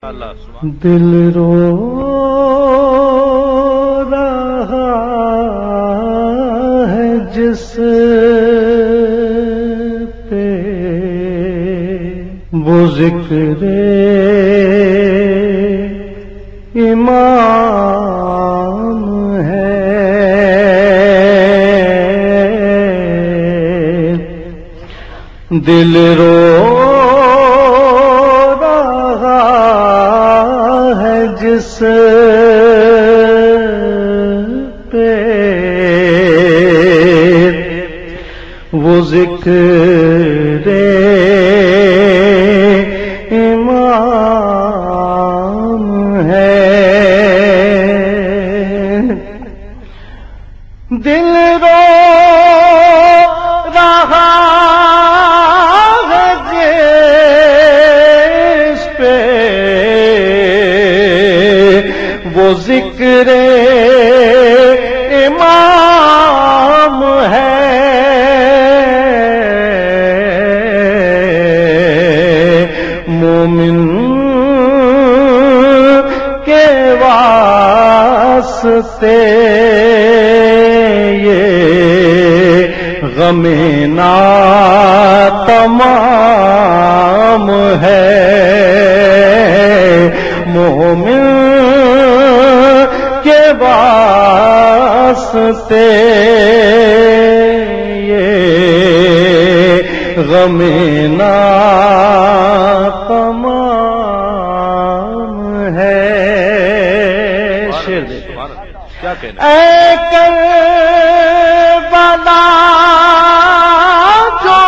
دل رو رہا ہے جس پہ وہ ذکر امام ہے، دل رو رہا ہے جس پہ وہ ذکر امام ہے، دل رو رہا ہے جس پہ وہ ذکر امام ہے، مومن کے واسطے یہ غم ناتمام ہے، مومن کے واسطے یہ غم ناتمام ہے۔ شعر دے کیا کہنا؟ اے کربلا جو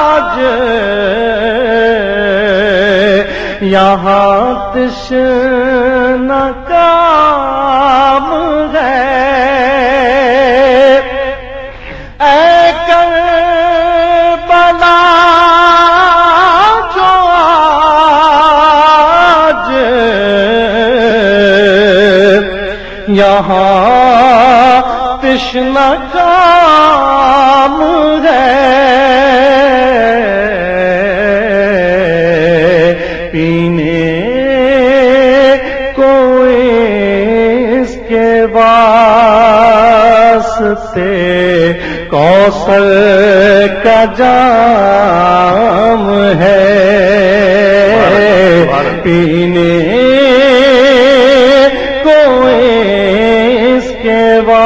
آج یہاں تشنہ کام ہے، اے کربلا جو آج یہاں تشنہ کام ہے، پینے کو اس کے واسطے کوثر کا جام ہے، پینے کو اس کے واسطے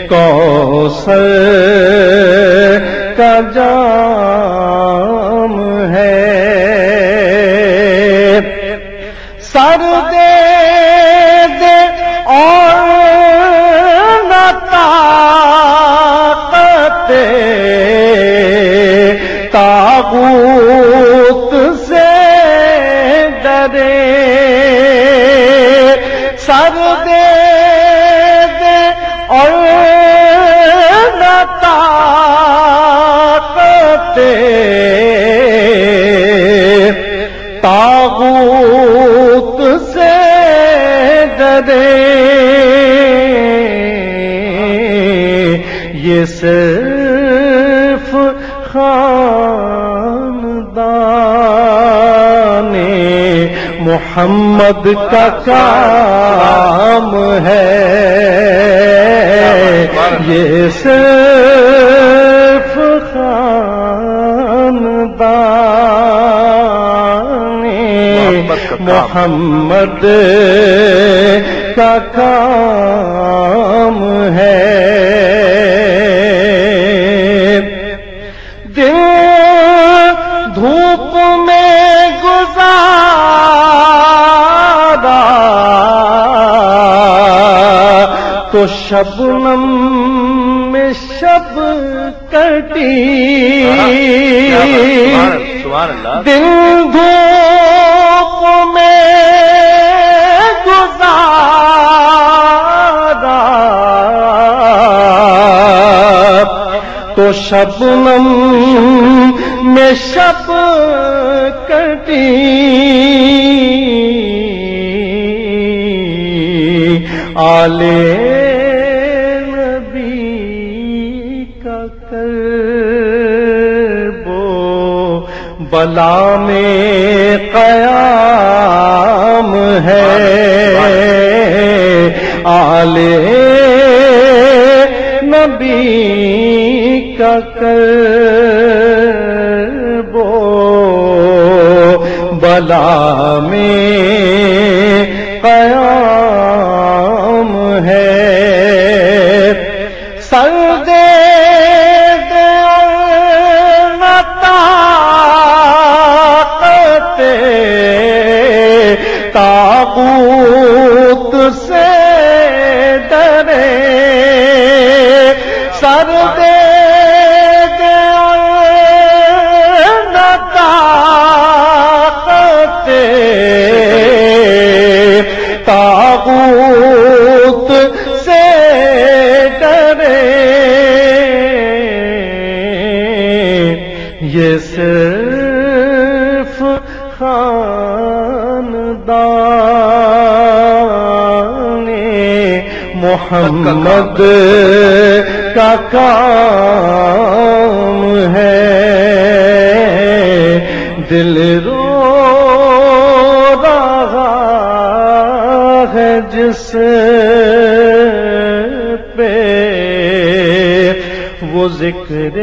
کوثر کا جام ہے، سر دے دے اور نہ طاقت طاغوت سے ڈرے، سر دے دے اور نہ طاقت طاغوت سے ڈرے، یہ صرف خاندان محمد کا کام ہے، یہ صرف خاندان محمد کا کام ہے، دن دھوپ میں گزارا تو شبنم میں شب کٹی، دن دھوپ میں گزارا تو شبنم میں شب کٹی، آلے نبی کا کر بلا میں قیام ہے آل نبی کا کرب و بلا میں قیام ہے سر دے تاغوت سے ڈرے سر دے گیا طاقت تاغوت سے ڈرے یہ صرف خاندان محمد کا کام ہے دل رو رہا ہے جس پہ وہ ذکر